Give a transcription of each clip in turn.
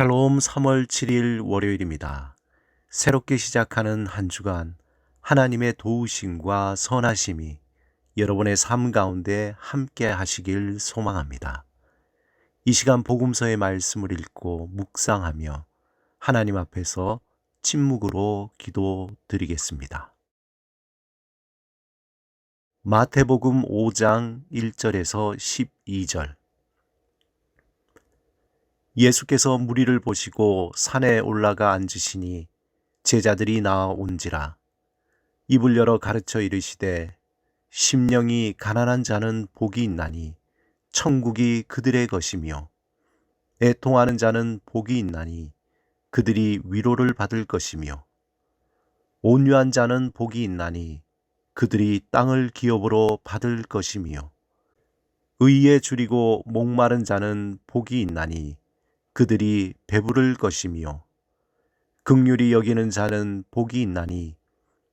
샬롬 3월 7일 월요일입니다. 새롭게 시작하는 한 주간 하나님의 도우심과 선하심이 여러분의 삶 가운데 함께 하시길 소망합니다. 이 시간 복음서의 말씀을 읽고 묵상하며 하나님 앞에서 침묵으로 기도드리겠습니다. 마태복음 5장 1절에서 12절. 예수께서 무리를 보시고 산에 올라가 앉으시니 제자들이 나아온지라. 입을 열어 가르쳐 이르시되 심령이 가난한 자는 복이 있나니 천국이 그들의 것이며 애통하는 자는 복이 있나니 그들이 위로를 받을 것이며 온유한 자는 복이 있나니 그들이 땅을 기업으로 받을 것이며 의에 줄이고 목마른 자는 복이 있나니 그들이 배부를 것이며 긍휼히 여기는 자는 복이 있나니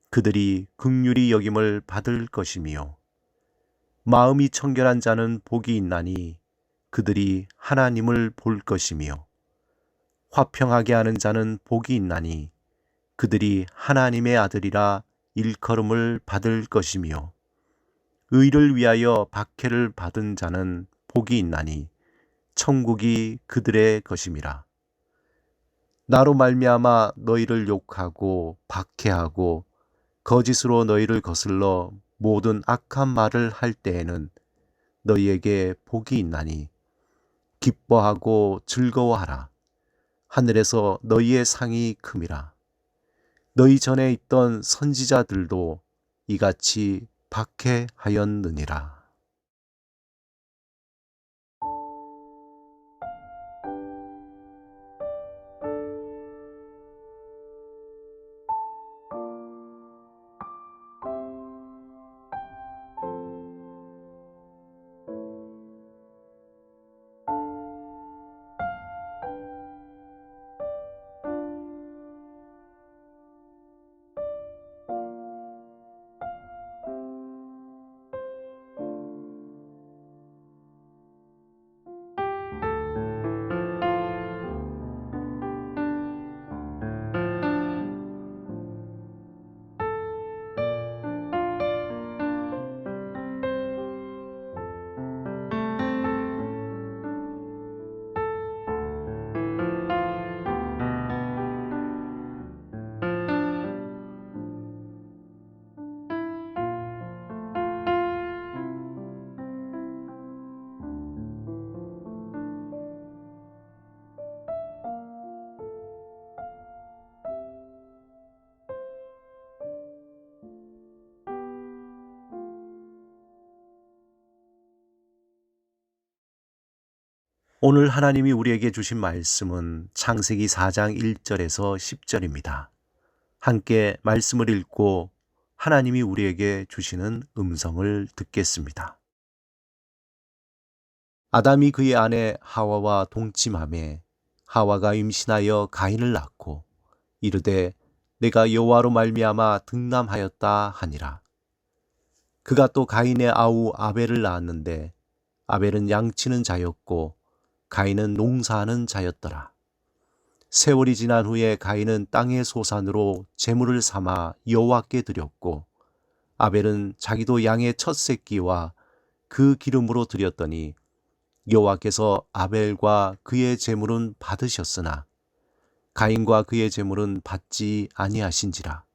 그들이 긍휼히 여김을 받을 것이며 마음이 청결한 자는 복이 있나니 그들이 하나님을 볼 것이며 화평하게 하는 자는 복이 있나니 그들이 하나님의 아들이라 일컬음을 받을 것이며 의를 위하여 박해를 받은 자는 복이 있나니 천국이 그들의 것임이라. 나로 말미암아 너희를 욕하고 박해하고 거짓으로 너희를 거슬러 모든 악한 말을 할 때에는 너희에게 복이 있나니 기뻐하고 즐거워하라. 하늘에서 너희의 상이 큼이라. 너희 전에 있던 선지자들도 이같이 박해하였느니라. 오늘 하나님이 우리에게 주신 말씀은 창세기 4장 1절에서 10절입니다. 함께 말씀을 읽고 하나님이 우리에게 주시는 음성을 듣겠습니다. 아담이 그의 아내 하와와 동침하매 하와가 임신하여 가인을 낳고 이르되 내가 여호와로 말미암아 등남하였다 하니라. 그가 또 가인의 아우 아벨을 낳았는데 아벨은 양치는 자였고 가인은 농사하는 자였더라. 세월이 지난 후에 가인은 땅의 소산으로 제물을 삼아 여호와께 드렸고 아벨은 자기도 양의 첫 새끼와 그 기름으로 드렸더니 여호와께서 아벨과 그의 제물은 받으셨으나 가인과 그의 제물은 받지 아니하신지라.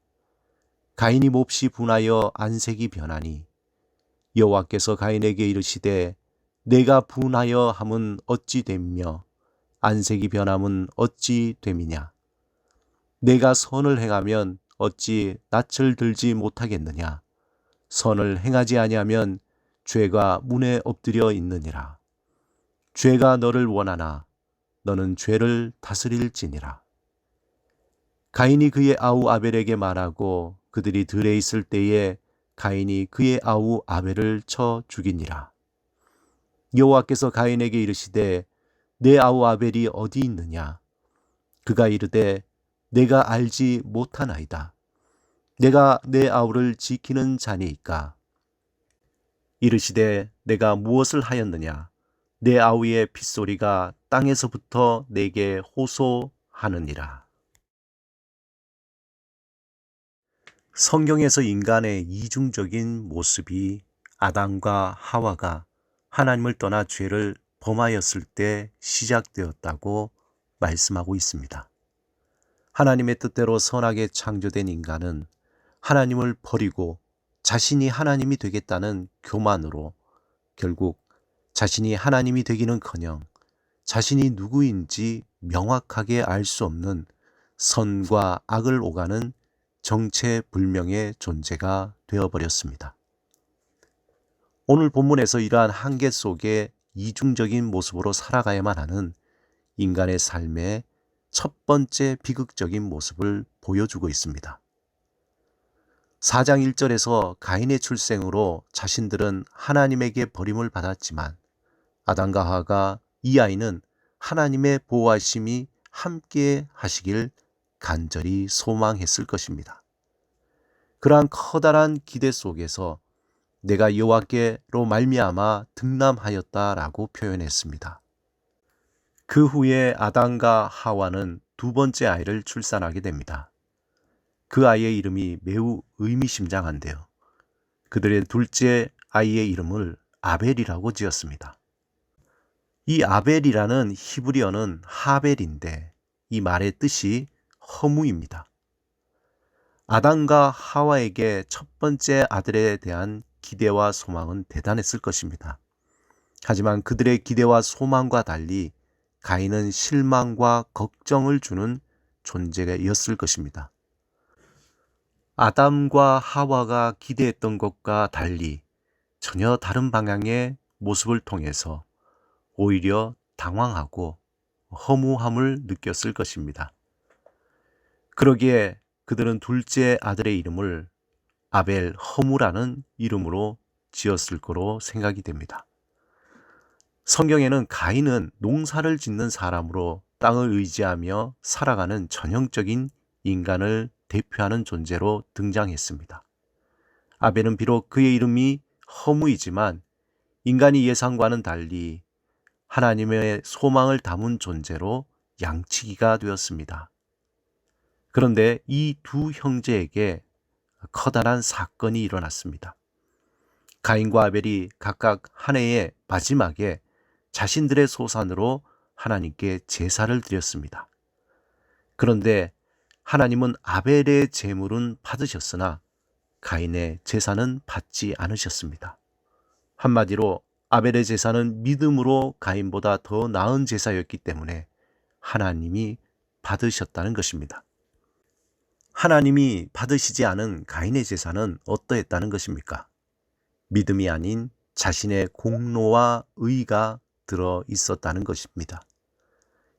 가인이 몹시 분하여 안색이 변하니 여호와께서 가인에게 이르시되 내가 분하여 함은 어찌 됨며 안색이 변함은 어찌 됨이냐. 내가 선을 행하면 어찌 낯을 들지 못하겠느냐. 선을 행하지 아니하면 죄가 문에 엎드려 있느니라. 죄가 너를 원하나 너는 죄를 다스릴지니라. 가인이 그의 아우 아벨에게 말하고 그들이 들에 있을 때에 가인이 그의 아우 아벨을 쳐 죽이니라. 여호와께서 가인에게 이르시되 내 아우 아벨이 어디 있느냐. 그가 이르되 내가 알지 못하나이다. 내가 내 아우를 지키는 자니이까. 이르시되 내가 무엇을 하였느냐. 내 아우의 핏소리가 땅에서부터 내게 호소하느니라. 성경에서 인간의 이중적인 모습이 아담과 하와가 하나님을 떠나 죄를 범하였을 때 시작되었다고 말씀하고 있습니다. 하나님의 뜻대로 선하게 창조된 인간은 하나님을 버리고 자신이 하나님이 되겠다는 교만으로 결국 자신이 하나님이 되기는커녕 자신이 누구인지 명확하게 알 수 없는 선과 악을 오가는 정체불명의 존재가 되어버렸습니다. 오늘 본문에서 이러한 한계 속에 이중적인 모습으로 살아가야만 하는 인간의 삶의 첫 번째 비극적인 모습을 보여주고 있습니다. 4장 1절에서 가인의 출생으로 자신들은 하나님에게 버림을 받았지만 아담과 하와가 이 아이는 하나님의 보호하심이 함께 하시길 간절히 소망했을 것입니다. 그러한 커다란 기대 속에서 내가 여호와께로 말미암아 득남하였다라고 표현했습니다. 그 후에 아담과 하와는 두 번째 아이를 출산하게 됩니다. 그 아이의 이름이 매우 의미심장한데요. 그들의 둘째 아이의 이름을 아벨이라고 지었습니다. 이 아벨이라는 히브리어는 하벨인데 이 말의 뜻이 허무입니다. 아담과 하와에게 첫 번째 아들에 대한 기대와 소망은 대단했을 것입니다. 하지만 그들의 기대와 소망과 달리 가인은 실망과 걱정을 주는 존재였을 것입니다. 아담과 하와가 기대했던 것과 달리 전혀 다른 방향의 모습을 통해서 오히려 당황하고 허무함을 느꼈을 것입니다. 그러기에 그들은 둘째 아들의 이름을 아벨 허무라는 이름으로 지었을 거로 생각이 됩니다. 성경에는 가인은 농사를 짓는 사람으로 땅을 의지하며 살아가는 전형적인 인간을 대표하는 존재로 등장했습니다. 아벨은 비록 그의 이름이 허무이지만 인간이 예상과는 달리 하나님의 소망을 담은 존재로 양치기가 되었습니다. 그런데 이 두 형제에게 커다란 사건이 일어났습니다. 가인과 아벨이 각각 한 해의 마지막에 자신들의 소산으로 하나님께 제사를 드렸습니다. 그런데 하나님은 아벨의 제물은 받으셨으나 가인의 제사는 받지 않으셨습니다. 한마디로 아벨의 제사는 믿음으로 가인보다 더 나은 제사였기 때문에 하나님이 받으셨다는 것입니다. 하나님이 받으시지 않은 가인의 제사는 어떠했다는 것입니까? 믿음이 아닌 자신의 공로와 의가 들어 있었다는 것입니다.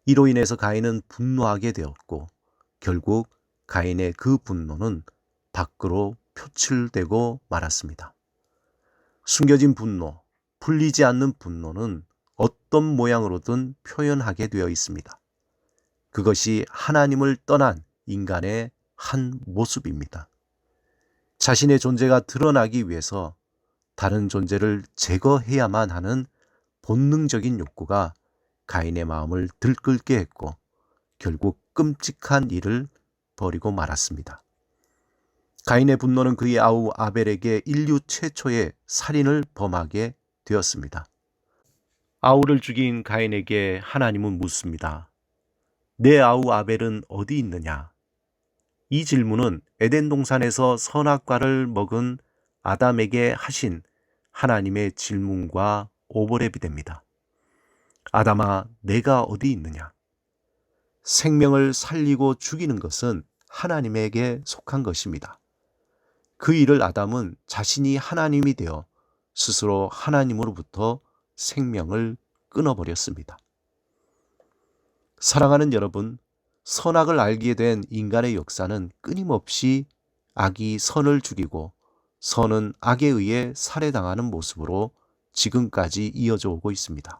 이로 인해서 가인은 분노하게 되었고 결국 가인의 그 분노는 밖으로 표출되고 말았습니다. 숨겨진 분노, 풀리지 않는 분노는 어떤 모양으로든 표현하게 되어 있습니다. 그것이 하나님을 떠난 인간의 한 모습입니다. 자신의 존재가 드러나기 위해서 다른 존재를 제거해야만 하는 본능적인 욕구가 가인의 마음을 들끓게 했고 결국 끔찍한 일을 벌이고 말았습니다. 가인의 분노는 그의 아우 아벨에게 인류 최초의 살인을 범하게 되었습니다. 아우를 죽인 가인에게 하나님은 묻습니다. 내 아우 아벨은 어디 있느냐? 이 질문은 에덴 동산에서 선악과를 먹은 아담에게 하신 하나님의 질문과 오버랩이 됩니다. 아담아, 내가 어디 있느냐? 생명을 살리고 죽이는 것은 하나님에게 속한 것입니다. 그 일을 아담은 자신이 하나님이 되어 스스로 하나님으로부터 생명을 끊어버렸습니다. 사랑하는 여러분, 선악을 알게 된 인간의 역사는 끊임없이 악이 선을 죽이고 선은 악에 의해 살해당하는 모습으로 지금까지 이어져 오고 있습니다.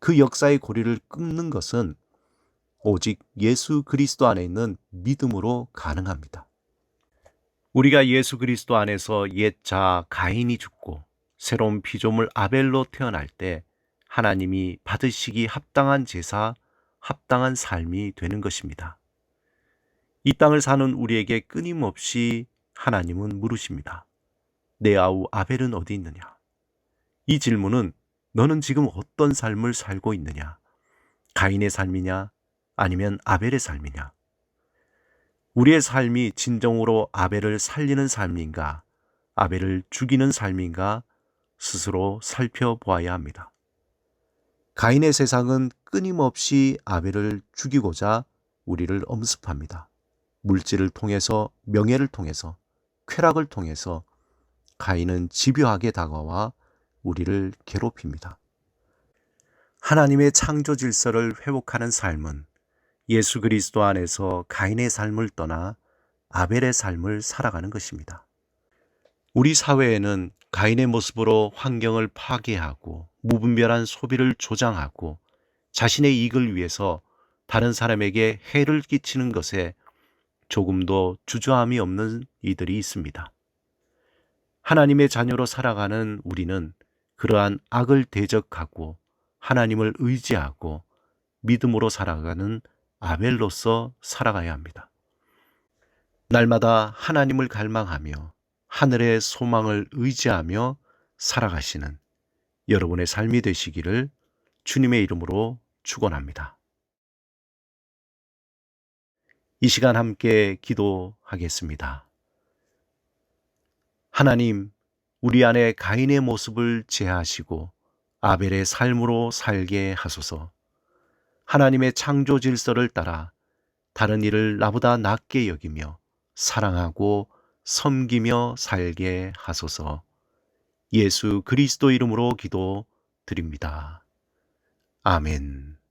그 역사의 고리를 끊는 것은 오직 예수 그리스도 안에 있는 믿음으로 가능합니다. 우리가 예수 그리스도 안에서 옛 자 가인이 죽고 새로운 피조물 아벨로 태어날 때 하나님이 받으시기 합당한 제사, 합당한 삶이 되는 것입니다. 이 땅을 사는 우리에게 끊임없이 하나님은 물으십니다. 내 아우 아벨은 어디 있느냐? 이 질문은 너는 지금 어떤 삶을 살고 있느냐? 가인의 삶이냐? 아니면 아벨의 삶이냐? 우리의 삶이 진정으로 아벨을 살리는 삶인가? 아벨을 죽이는 삶인가? 스스로 살펴보아야 합니다. 가인의 세상은 끊임없이 아벨을 죽이고자 우리를 엄습합니다. 물질을 통해서, 명예를 통해서, 쾌락을 통해서 가인은 집요하게 다가와 우리를 괴롭힙니다. 하나님의 창조 질서를 회복하는 삶은 예수 그리스도 안에서 가인의 삶을 떠나 아벨의 삶을 살아가는 것입니다. 우리 사회에는 가인의 모습으로 환경을 파괴하고 무분별한 소비를 조장하고 자신의 이익을 위해서 다른 사람에게 해를 끼치는 것에 조금도 주저함이 없는 이들이 있습니다. 하나님의 자녀로 살아가는 우리는 그러한 악을 대적하고 하나님을 의지하고 믿음으로 살아가는 아벨로서 살아가야 합니다. 날마다 하나님을 갈망하며 하늘의 소망을 의지하며 살아가시는 여러분의 삶이 되시기를 주님의 이름으로 축원합니다. 이 시간 함께 기도하겠습니다. 하나님, 우리 안에 가인의 모습을 제하시고 아벨의 삶으로 살게 하소서. 하나님의 창조 질서를 따라 다른 이를 나보다 낫게 여기며 사랑하고 섬기며 살게 하소서. 예수 그리스도 이름으로 기도드립니다. 아멘.